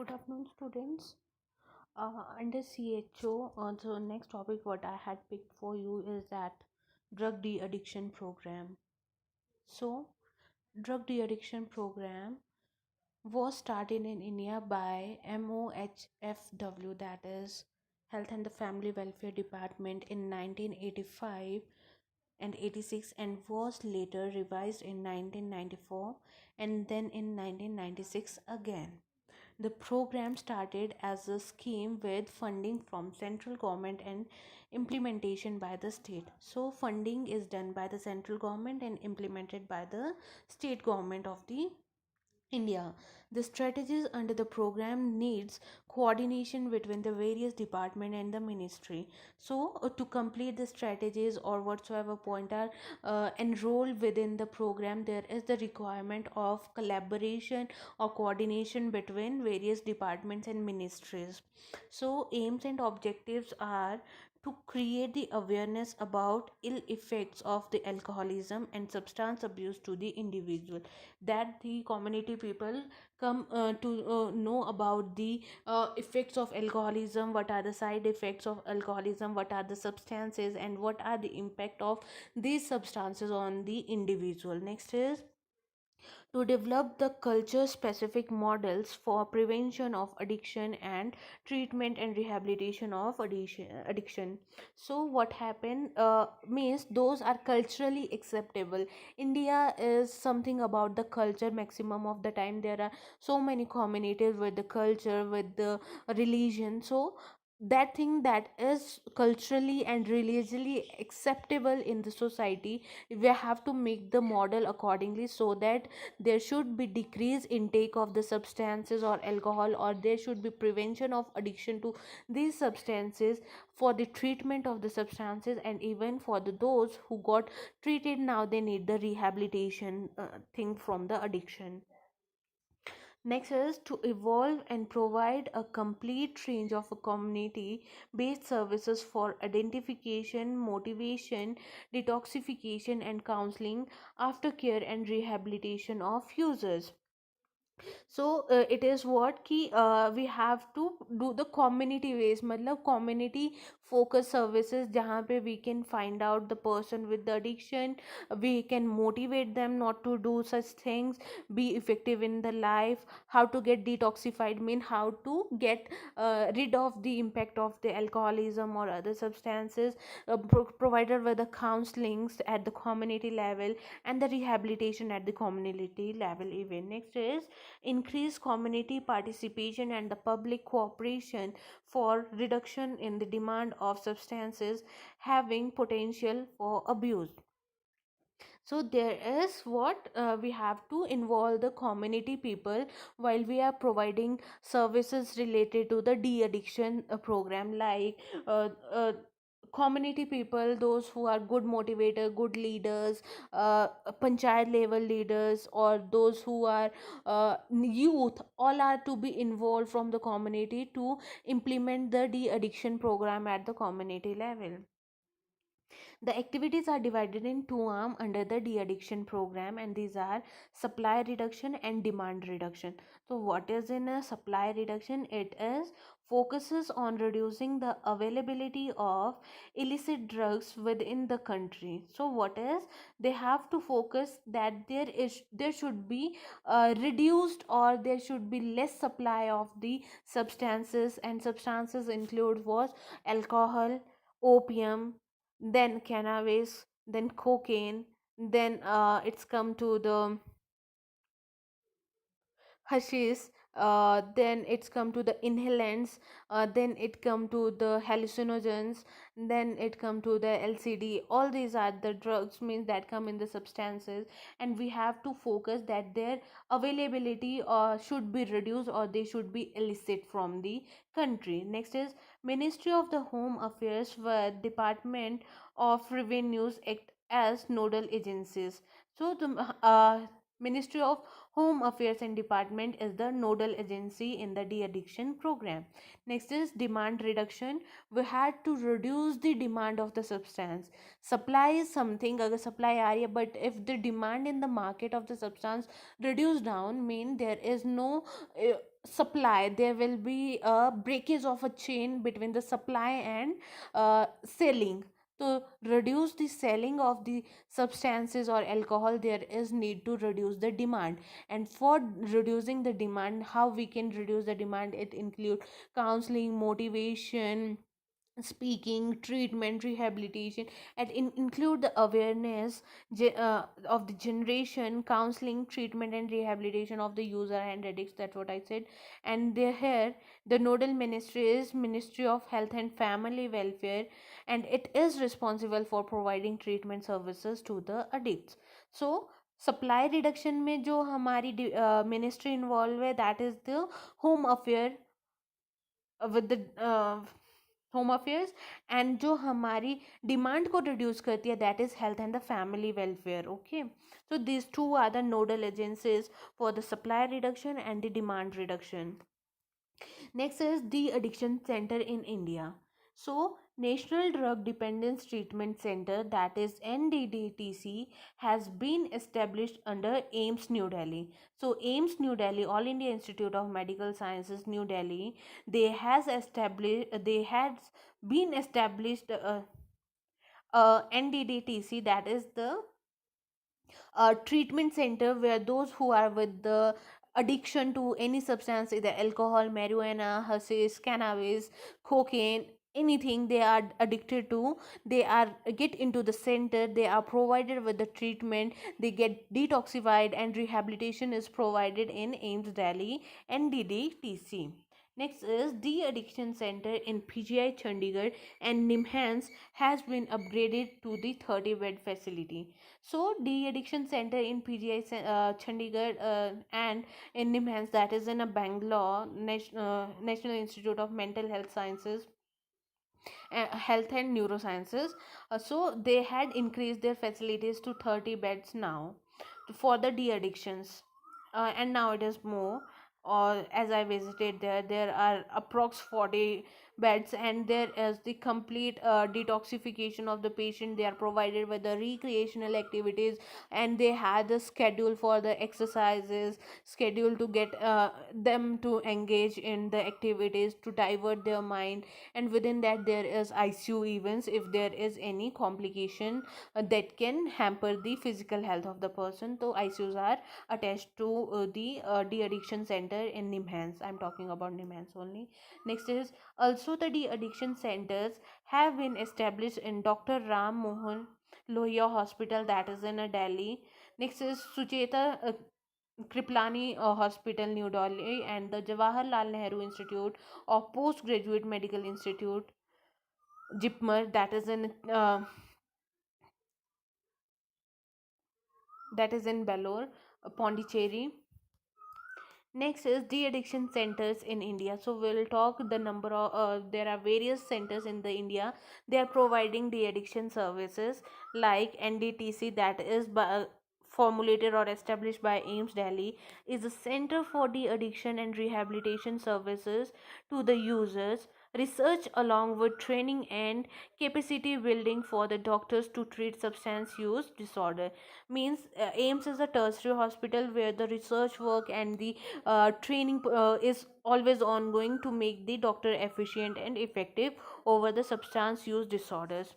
Good afternoon, students. Under CHO, so next topic what I had picked for you is that drug de-addiction program. So, drug de-addiction program was started in India by MOHFW, that is Health and the Family Welfare Department, in 1985 and 86, and was later revised in 1994 and then in 1996 again. The program started as a scheme with funding from central government and implementation by the state. So funding is done by the central government and implemented by the state government of the India. The strategies under the program needs coordination between the various department and the ministry. So to complete the strategies or whatsoever point are enrolled within the program, there is the requirement of collaboration or coordination between various departments and ministries. So aims and objectives are to create the awareness about ill effects of the alcoholism and substance abuse to the individual, that the community people come to know about the effects of alcoholism, what are the side effects of alcoholism, what are the substances, and what are the impact of these substances on the individual. Next is to develop the culture specific models for prevention of addiction and treatment and rehabilitation of addiction. So what happened means those are culturally acceptable. India is something about the culture. Maximum of the time there are so many communities with the culture, with the religion. So that thing that is culturally and religiously acceptable in the society, we have to make the model accordingly, so that there should be decreased intake of the substances or alcohol, or there should be prevention of addiction to these substances, for the treatment of the substances, and even for those who got treated, now they need the rehabilitation thing from the addiction. Next is to evolve and provide a complete range of community based services for identification, motivation, detoxification, and counseling, aftercare, and rehabilitation of users. So it is what ki we have to do the community ways, मतलब community focus services, जहाँ पे we can find out the person with the addiction, we can motivate them not to do such things, be effective in the life, how to get detoxified, mean how to get rid of the impact of the alcoholism or other substances, provided with the counselings at the community level and the rehabilitation at the community level even. Next is increase community participation and the public cooperation for reduction in the demand of substances having potential for abuse. So there is what we have to involve the community people while we are providing services related to the de-addiction program, like uh, uh, community people, those who are good motivator, good leaders, panchayat level leaders, or those who are youth, all are to be involved from the community to implement the de-addiction program at the community level. The activities are divided in two arms under the de-addiction program, and these are supply reduction and demand reduction. So what is in a supply reduction? It is focuses on reducing the availability of illicit drugs within the country. So what is, they have to focus that there should be reduced, or there should be less supply of the substances, and substances include what? Alcohol, opium, then cannabis, then cocaine, then it's come to the hashish, then it's come to the inhalants, then it come to the hallucinogens, then it come to the LCD. All these are the drugs means that come in the substances, and we have to focus that their availability should be reduced, or they should be illicit from the country. Next is Ministry of the Home Affairs, where Department of Revenues act as nodal agencies. So the Ministry of Home Affairs and Department is the nodal agency in the de-addiction program. Next is demand reduction. We had to reduce the demand of the substance. Supply is something, अगर supply आ रही है, but if the demand in the market of the substance reduce down, mean there is no supply, there will be a breakage of a chain between the supply and selling. To reduce the selling of the substances or alcohol, there is need to reduce the demand. And for reducing the demand, how we can reduce the demand? It include counseling, motivation, speaking, treatment, rehabilitation, and include the awareness of the generation, counseling, treatment, and rehabilitation of the user and addicts. That's what I said. And there here, the nodal ministry is Ministry of Health and Family Welfare, and it is responsible for providing treatment services to the addicts. So supply reduction में जो हमारी ministry involve है, that is the home affair with the home affairs, and जो हमारी demand को reduce करती है, that is health and the family welfare. Okay, so these two are the nodal agencies for the supply reduction and the demand reduction. Next is the addiction center in India. So, National Drug Dependence Treatment Center, that is NDDTC, has been established under AIMS New Delhi. So, AIMS New Delhi, All India Institute of Medical Sciences New Delhi, they has been established NDDTC, that is the treatment center where those who are with the addiction to any substance, either alcohol, marijuana, hashish, cannabis, cocaine, anything they are addicted to, they are get into the center, they are provided with the treatment, they get detoxified, and rehabilitation is provided in AIMS Delhi NDDTC. Next is the addiction center in PGI Chandigarh and Nimhans has been upgraded to the 30 bed facility. So the addiction center in PGI Chandigarh and in Nimhans, that is in a Bangalore, National Institute of Mental Health Sciences, Health and Neurosciences. So they had increased their facilities to 30 beds now for the de-addictions, and now it is more. Or as I visited there are approx 40 beds, and there is the complete detoxification of the patient. They are provided with the recreational activities, and they had the schedule for the exercises, schedule to get them to engage in the activities to divert their mind. And within that there is ICU events if there is any complication that can hamper the physical health of the person. So ICUs are attached to the de-addiction center in Nimhans. I'm talking about Nimhans only. Next is also the de-addiction centers have been established in Dr. Ram Mohan Lohia Hospital, that is in Delhi. Next is Sucheta Kriplani Hospital, New Delhi, and the Jawaharlal Nehru Institute of Postgraduate Medical Institute, JIPMER, that is in Belur, Pondicherry. Next is de-addiction centers in India. So we'll talk the number of there are various centers in the India. They are providing de-addiction services like NDTC, that is formulated or established by AIMS Delhi, is a center for de-addiction and rehabilitation services to the users. Research along with training and capacity building for the doctors to treat substance use disorder. Means AIMS is a tertiary hospital where the research work and the training is always ongoing to make the doctor efficient and effective over the substance use disorders.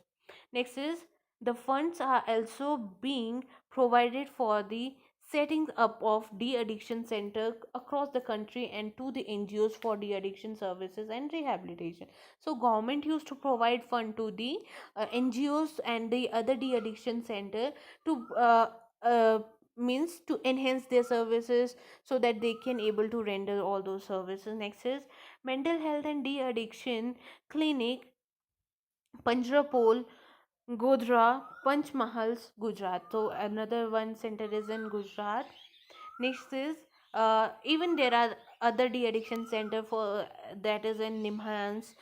Next is the funds are also being provided for the setting up of de-addiction center across the country and to the NGOs for de-addiction services and rehabilitation. So government used to provide fund to the NGOs and the other de-addiction center to uh, means to enhance their services so that they can able to render all those services. Next is mental health and de-addiction clinic, Panjrapol, Godhra, Panchmahals, Gujarat. So another one center is in Gujarat. Next is even there are other de-addiction center for that is in Nimhans.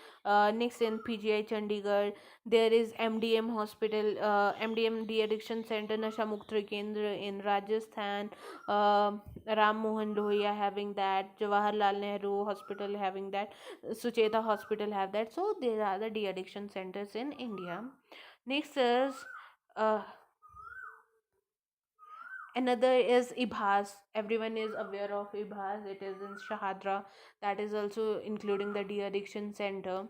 Next in PGI Chandigarh, there is MDM hospital, MDM de-addiction center, Nasha Mukti Kendra in Rajasthan. Ram Mohan Lohia having that, Jawaharlal Nehru Hospital having that, Sucheta Hospital have that. So there are the de-addiction centers in India. Next is uh, Another is ibhas. Everyone is aware of ibhas. It is in shahadra. That is also including the de-addiction center.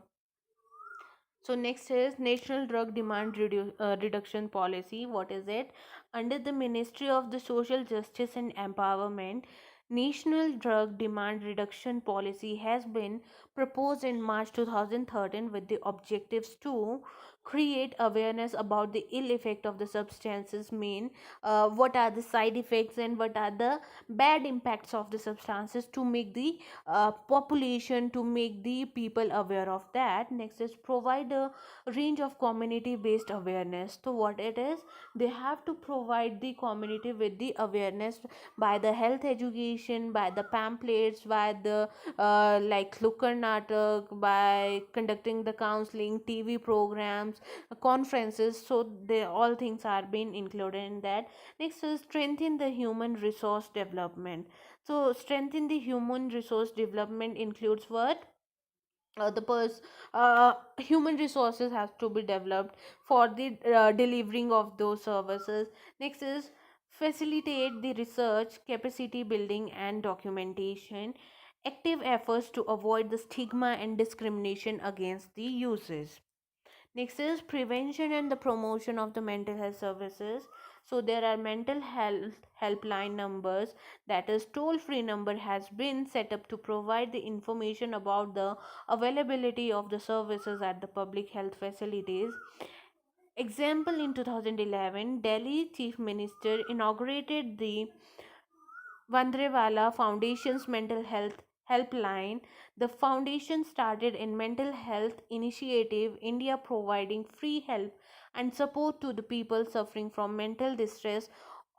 So next is National Drug Demand Reduction Policy. What is it? Under the Ministry of the Social Justice and Empowerment, National Drug Demand Reduction Policy has been proposed in March 2013 with the objectives to create awareness about the ill effect of the substances, mean what are the side effects and what are the bad impacts of the substances, to make the population, to make the people aware of that. Next is provide a range of community based awareness. So what it is, they have to provide the community with the awareness by the health education, by the pamphlets, by the like Lukkar Natak, by conducting the counseling, TV programs, conferences. So they all things are being included in that. Next is strengthen the human resource development. So strengthen the human resource development includes what? The human resources has to be developed for the delivering of those services. Next is facilitate the research, capacity building and documentation, active efforts to avoid the stigma and discrimination against the users. Next is prevention and the promotion of the mental health services. So there are mental health helpline numbers, that is toll free number has been set up to provide the information about the availability of the services at the public health facilities. Example, in 2011, Delhi Chief Minister inaugurated the Vandrewala Foundation's mental health helpline. The foundation started in mental health initiative India, providing free help and support to the people suffering from mental distress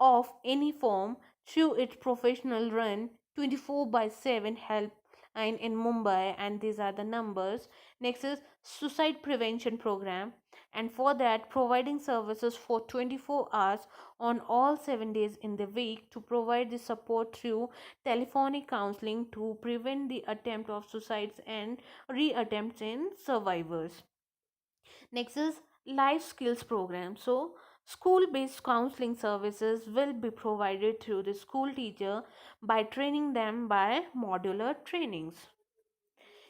of any form through its professional run 24 by 7 helpline in Mumbai, and these are the numbers. Next is suicide prevention program, and for that providing services for 24 hours on all 7 days in the week to provide the support through telephonic counseling to prevent the attempt of suicides and reattempts in survivors. Next is life skills program. So school based counseling services will be provided through the school teacher by training them by modular trainings.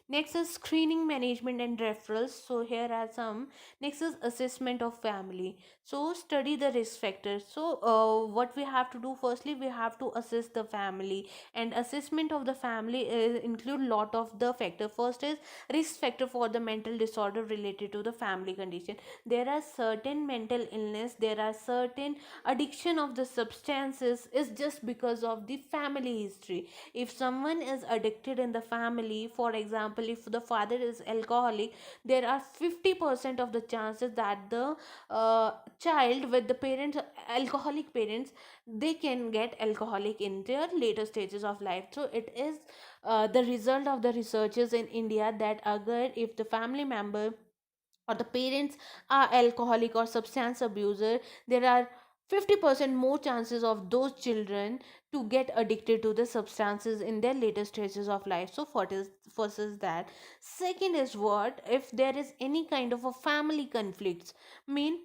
Next is screening, management, and referrals. So here are some. Next is assessment of family. So study the risk factors. So what we have to do, firstly we have to assess the family, and assessment of the family include lot of the factor. First is risk factor for the mental disorder related to the family condition. There are certain mental illness, there are certain addiction of the substances is just because of the family history. If someone is addicted in the family, for example if the father is alcoholic, there are 50% of the chances that the child with the parents, alcoholic parents, they can get alcoholic in their later stages of life. So it is the result of the researchers in India that agar if the family member or the parents are alcoholic or substance abuser, there are 50% more chances of those children to get addicted to the substances in their later stages of life. So what is first is that. Second is what, if there is any kind of a family conflicts, mean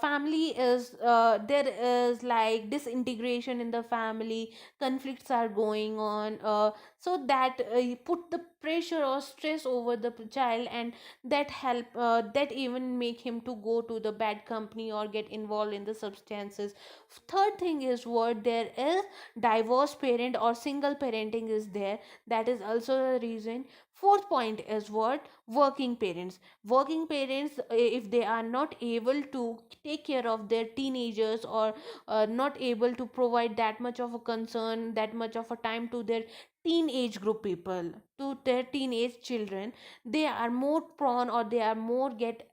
family is there is like disintegration in the family, conflicts are going on, so that you put the pressure or stress over the child, and that help that even make him to go to the bad company or get involved in the substances. Third thing is what, there is divorced parent or single parenting is there, that is also the reason. Fourth point is what, working parents. Working parents, if they are not able to take care of their teenagers, or not able to provide that much of a concern, that much of a time to their teenage group people, to their teenage children, they are more prone, or they are more get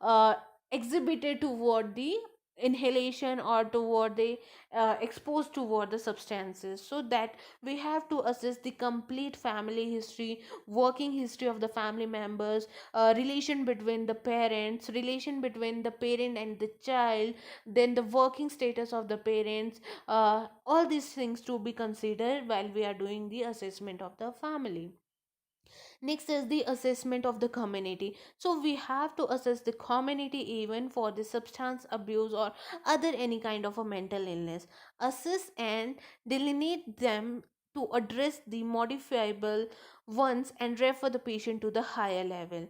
uh, exhibited toward the inhalation, or toward the exposed toward the substances. So that we have to assess the complete family history, working history of the family members, relation between the parents, relation between the parent and the child, then the working status of the parents, all these things to be considered while we are doing the assessment of the family. Next is the assessment of the community. So we have to assess the community even for the substance abuse or other any kind of a mental illness. Assess and delineate them to address the modifiable ones and refer the patient to the higher level.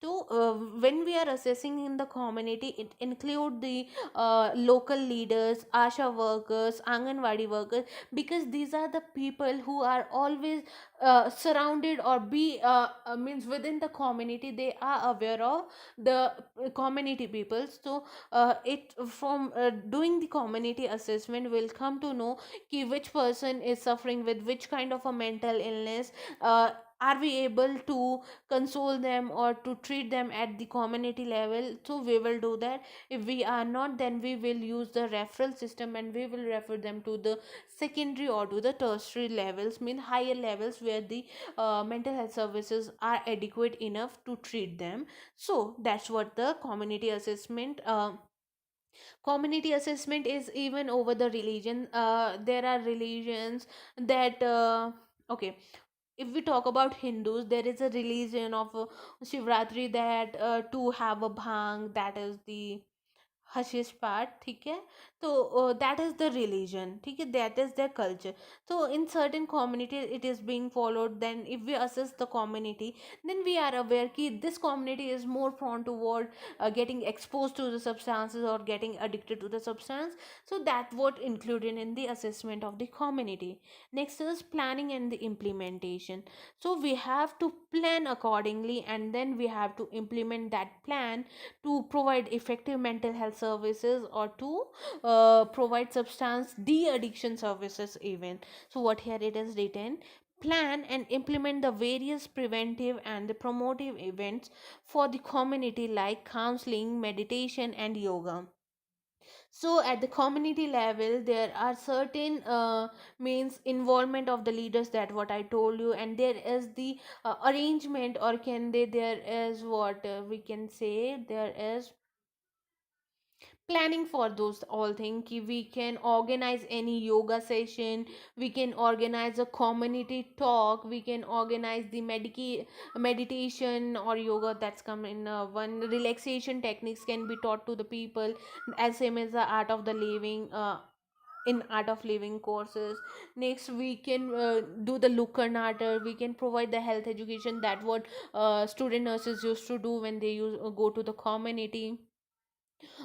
So when we are assessing in the community, it include the local leaders, asha workers, anganwadi workers, because these are the people who are always surrounded or be means within the community. They are aware of the community people. So it from doing the community assessment will come to know ki which person is suffering with which kind of a mental illness. Are we able to console them or to treat them at the community level? So we will do that. If we are not, then we will use the referral system and we will refer them to the secondary or to the tertiary levels, mean higher levels, where the mental health services are adequate enough to treat them. So that's what the community assessment is. Even over the religion, there are religions that okay, if we talk about Hindus, there is a religion of Shivratri, that to have a bhang, that is the hashish part, ठीक है. तो that is the religion, ठीक है, that is their culture. So in certain community it is being followed. Then if we assess the community, then we are aware कि this community is more prone toward getting exposed to the substances or getting addicted to the substance. So that what included in the assessment of the community. Next is planning and the implementation. So we have to plan accordingly, and then we have to implement that plan to provide effective mental health services or to provide substance de-addiction services even. So what here it is written: plan and implement the various preventive and the promotive events for the community, like counseling, meditation and yoga. So at the community level, there are certain means involvement of the leaders, that what I told you, and there is the arrangement, or can they, there is what we can say, there is planning for those all things, कि we can organize any yoga session, we can organize a community talk, we can organize the meditation or yoga, that's come in one. Relaxation techniques can be taught to the people, as same as the art of the living, in art of living courses. Next we can do the lukarnatar, we can provide the health education, that what student nurses used to do when they go to the community,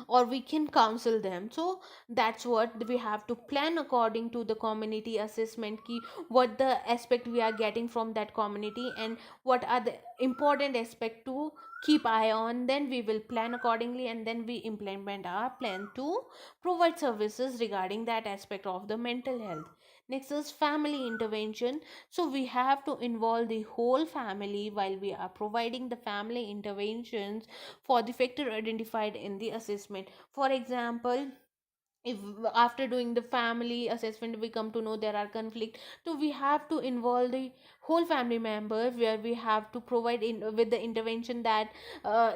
or we can counsel them. So that's what we have to plan according to the community assessment, key what the aspect we are getting from that community and what are the important aspect to keep eye on. Then we will plan accordingly, and then we implement our plan to provide services regarding that aspect of the mental health. Next is family intervention. So we have to involve the whole family while we are providing the family interventions for the factor identified in the assessment. For example, if after doing the family assessment we come to know there are conflict, so we have to involve the whole family member, where we have to provide in with the intervention that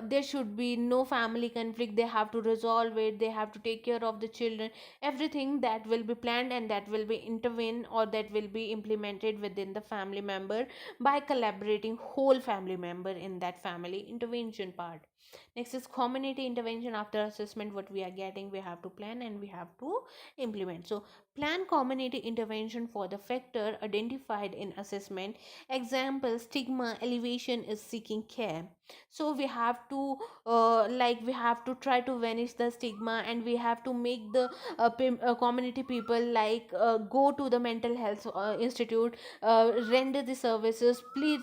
there should be no family conflict, they have to resolve it, they have to take care of the children, everything that will be planned and that will be intervened or that will be implemented within the family member by collaborating whole family member in that family intervention part. Next is community intervention. After assessment, what we are getting, we have to plan and we have to implement. So plan community intervention for the factor identified in assessment. Example: stigma elevation is seeking care. So we have to like we have to try to vanish the stigma, and we have to make the community people like go to the mental health institute, render the services, please,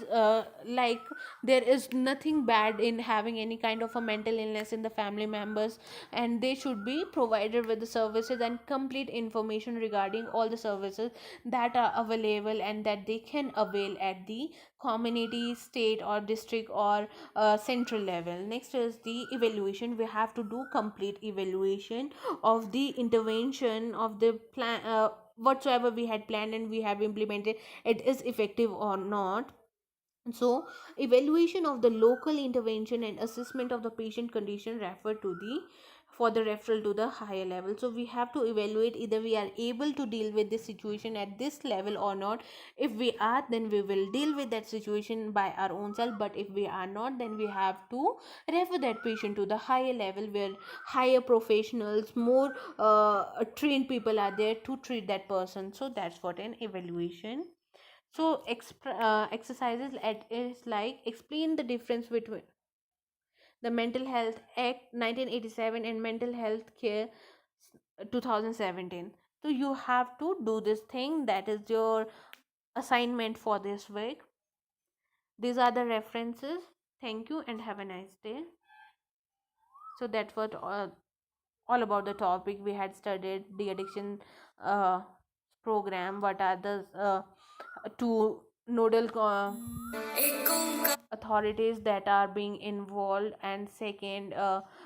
like there is nothing bad in having any kind of a mental illness in the family members, and they should be provided with the services and complete information regarding all the services that are available and that they can avail at the community, state or district or central level. Next is the evaluation. We have to do complete evaluation of the intervention of the plan, whatsoever we had planned and we have implemented, it is effective or not. So evaluation of the local intervention and assessment of the patient condition refer to the for the referral to the higher level. So we have to evaluate either we are able to deal with this situation at this level or not. If we are, then we will deal with that situation by our own self, but if we are not, then we have to refer that patient to the higher level where higher professionals, more trained people are there to treat that person. So that's what an evaluation. So exercises at is like explain the difference between the Mental Health Act 1987 and Mental Health Care 2017. So you have to do this thing, that is your assignment for this week. These are the references. Thank you and have a nice day. So that's what all about the topic. We had studied the addiction uh, program, what are the two nodal authorities that are being involved, and second,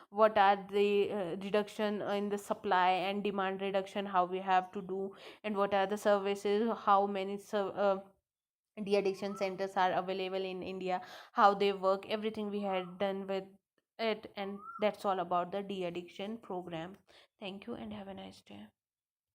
what are the reduction in the supply and demand reduction, how we have to do, and what are the services, how many de-addiction centers are available in India, how they work, everything we had done with it. And that's all about the de-addiction program. Thank you and have a nice day.